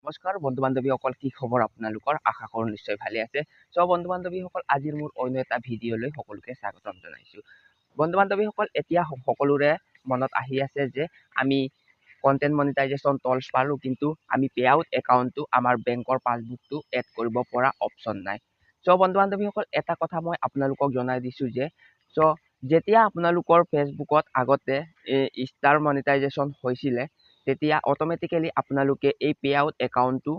নমস্কাৰ বন্ধু বান্ধৱীসকল, কি খবৰ আপোনালোকৰ? আশা কৰোঁ নিশ্চয় ভালে আছে। বন্ধু বান্ধৱীসকল, আজিৰ মোৰ অন্য এটা ভিডিঅ'লৈ সকলোকে স্বাগতম জনাইছোঁ। বন্ধু বান্ধৱীসকল, এতিয়া সকলোৰে মনত আহি আছে যে আমি কণ্টেণ্ট মনিটাইজেশ্যন টুলছ পালোঁ, কিন্তু আমি পে আউট একাউণ্টটো আমাৰ বেংকৰ পাছবুকটো এড কৰিব পৰা অপশ্যন নাই। বন্ধু বান্ধৱীসকল, এটা কথা মই আপোনালোকক জনাই দিছোঁ যে যেতিয়া আপোনালোকৰ ফেচবুকত আগতে ষ্টাৰ মনিটাইজেশ্যন হৈছিলে, তেতিয়া অট'মেটিকেলি আপোনালোকে এই পে আউট একাউণ্টটো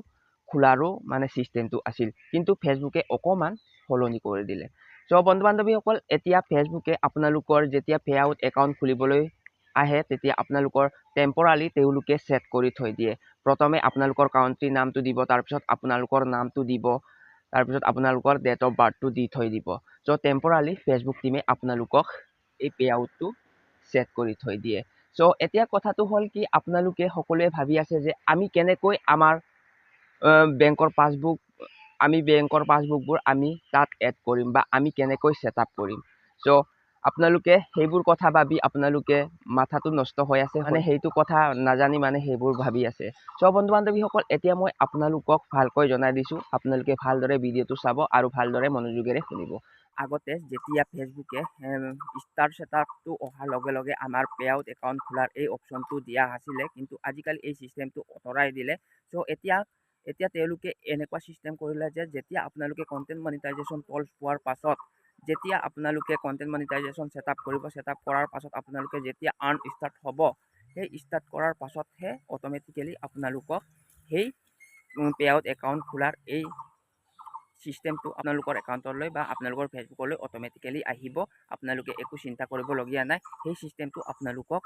খোলাৰো চিষ্টেমটো আছিল, কিন্তু ফেচবুকে অকণমান সলনি কৰি দিলে। বন্ধু বান্ধৱীসকল, এতিয়া ফেচবুকে আপোনালোকৰ যেতিয়া পে আউট একাউণ্ট খুলিবলৈ আহে, তেতিয়া আপোনালোকৰ টেম্পৰালি তেওঁলোকে ছেট কৰি থৈ দিয়ে। প্ৰথমে আপোনালোকৰ কাউণ্ট্ৰি নামটো দিব, তাৰপিছত আপোনালোকৰ নামটো দিব, তাৰপিছত আপোনালোকৰ ডেট অফ বাৰ্থটো দি থৈ দিব। টেম্পৰালি ফেচবুক টিমে আপোনালোকক এই পে আউটটো ছেট কৰি থৈ দিয়ে। এতিয়া কথাটো হ'ল কি, আপোনালোকে সকলোৱে ভাবি আছে যে আমি কেনেকৈ আমাৰ বেংকৰ পাছবুকবোৰ আমি তাত এড কৰিম বা আমি কেনেকৈ ছেট আপ কৰিম। আপোনালোকে সেইবোৰ কথা ভাবি আপোনালোকে মাথাটো নষ্ট হৈ আছে, সেইটো কথা নাজানি সেইবোৰ ভাবি আছে। বন্ধু বান্ধৱীসকল, এতিয়া মই আপোনালোকক ভালকৈ জনাই দিছোঁ, আপোনালোকে ভালদৰে ভিডিঅ'টো চাব আৰু ভালদৰে মনোযোগেৰে শুনিব। আগতে যেতিয়া ফেচবুকে ষ্টাৰ ছেটআপটো অহাৰ লগে লগে আমাৰ পে আউট একাউণ্ট খোলাৰ এই অপশ্যনটো দিয়া আছিলে, কিন্তু আজিকালি এই চিষ্টেমটো আঁতৰাই দিলে। এতিয়া তেওঁলোকে এনেকুৱা চিষ্টেম কৰিলে যে যেতিয়া আপোনালোকে কণ্টেণ্ট মনিটাইজেশ্যন টুলছ পোৱাৰ পাছত, যেতিয়া আপোনালোকে কণ্টেণ্ট মনিটাইজেশ্যন ছেটআপ কৰিব, ছেটআপ কৰাৰ পাছত আপোনালোকে যেতিয়া আৰ্ন ষ্টাৰ্ট হ'ব, সেই ষ্টাৰ্ট কৰাৰ পাছতহে অট'মেটিকেলি আপোনালোকক সেই পে আউট একাউণ্ট খোলাৰ এই চিষ্টেমটো আপোনালোকৰ একাউণ্টলৈ বা আপোনালোকৰ ফেচবুকলৈ অট'মেটিকেলি আহিব। আপোনালোকে একো চিন্তা কৰিবলগীয়া নাই, সেই চিষ্টেমটো আপোনালোকক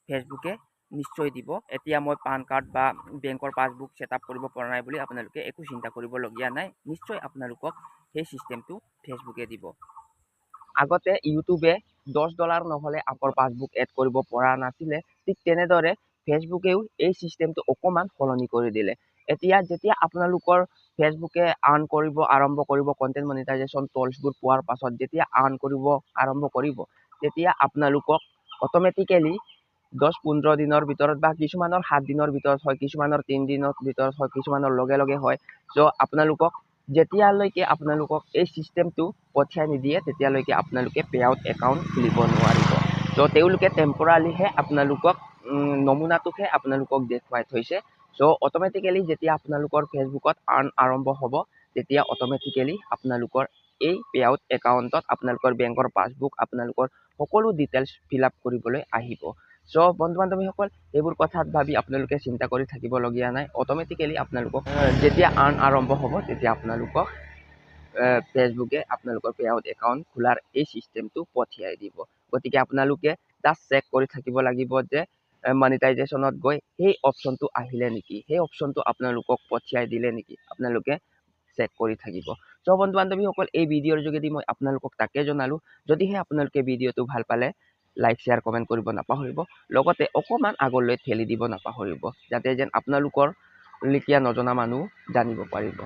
ফেচবুকে নিশ্চয় দিব। এতিয়া মই পান কাৰ্ড বা বেংকৰ পাছবুক ছেটআপ কৰিব পৰা নাই বুলি আপোনালোকে একো চিন্তা কৰিবলগীয়া নাই, নিশ্চয় আপোনালোকক সেই চিষ্টেমটো ফেচবুকে দিব। আগতে ইউটিউবে $10 নহ'লে আপোনাৰ পাছবুক এড কৰিব পৰা নাছিলে, ঠিক তেনেদৰে ফেচবুকেও এই চিষ্টেমটো অকণমান সলনি কৰি দিলে। এতিয়া যেতিয়া আপোনালোকৰ ফেচবুকে আৰ্ণ কৰিব আৰম্ভ কৰিব, কণ্টেণ্ট মনিটাইজেশ্যন টুলছবোৰ পোৱাৰ পাছত যেতিয়া আৰ্ণ কৰিব আৰম্ভ কৰিব, তেতিয়া আপোনালোকক অট'মেটিকেলি 10-15 দিনৰ ভিতৰত বা কিছুমানৰ 7 দিনৰ ভিতৰত হয়, কিছুমানৰ 3 দিনৰ ভিতৰত হয়, কিছুমানৰ লগে লগে হয়। আপোনালোকক যেতিয়ালৈকে আপোনালোকক এই চিষ্টেমটো পঠিয়াই নিদিয়ে, তেতিয়ালৈকে আপোনালোকে পে আউট একাউণ্ট খুলিব নোৱাৰিব। তেওঁলোকে টেম্পৰালিহে আপোনালোকক নমুনাটোহে আপোনালোকক দেখুৱাই থৈছে। অট'মেটিকেলি যেতিয়া আপোনালোকৰ ফেচবুকত আৰ্ণ আৰম্ভ হ'ব, তেতিয়া অট'মেটিকেলি আপোনালোকৰ এই পে আউট একাউণ্টত আপোনালোকৰ বেংকৰ পাছবুক, আপোনালোকৰ সকলো ডিটেইলছ ফিল আপ কৰিবলৈ আহিব। বন্ধু বান্ধৱীসকল, এইবোৰ কথাত ভাবি আপোনালোকে চিন্তা কৰি থাকিবলগীয়া নাই। অট'মেটিকেলি আপোনালোকক যেতিয়া আৰ্ণ আৰম্ভ হ'ব, তেতিয়া আপোনালোকক ফেচবুকে আপোনালোকৰ পে আউট একাউণ্ট খোলাৰ এই চিষ্টেমটো পঠিয়াই দিব। গতিকে আপোনালোকে জাষ্ট চেক কৰি থাকিব লাগিব যে মনিটাইজেশ্যনত গৈ সেই অপশ্যনটো আহিলে নেকি, সেই অপশ্যনটো আপোনালোকক পঠিয়াই দিলে নেকি, আপোনালোকে চেক কৰি থাকিব। বন্ধু বান্ধৱীসকল, এই ভিডিঅ'ৰ যোগেদি মই আপোনালোকক তাকে জনালোঁ। যদিহে আপোনালোকে ভিডিঅ'টো ভাল পালে, লাইক শ্বেয়াৰ কমেণ্ট কৰিব নাপাহৰিব। লগতে অকণমান আগলৈ ঠেলি দিব নাপাহৰিব, যাতে যেন আপোনালোকৰ লেখীয়া নজনা মানুহ জানিব পাৰিব।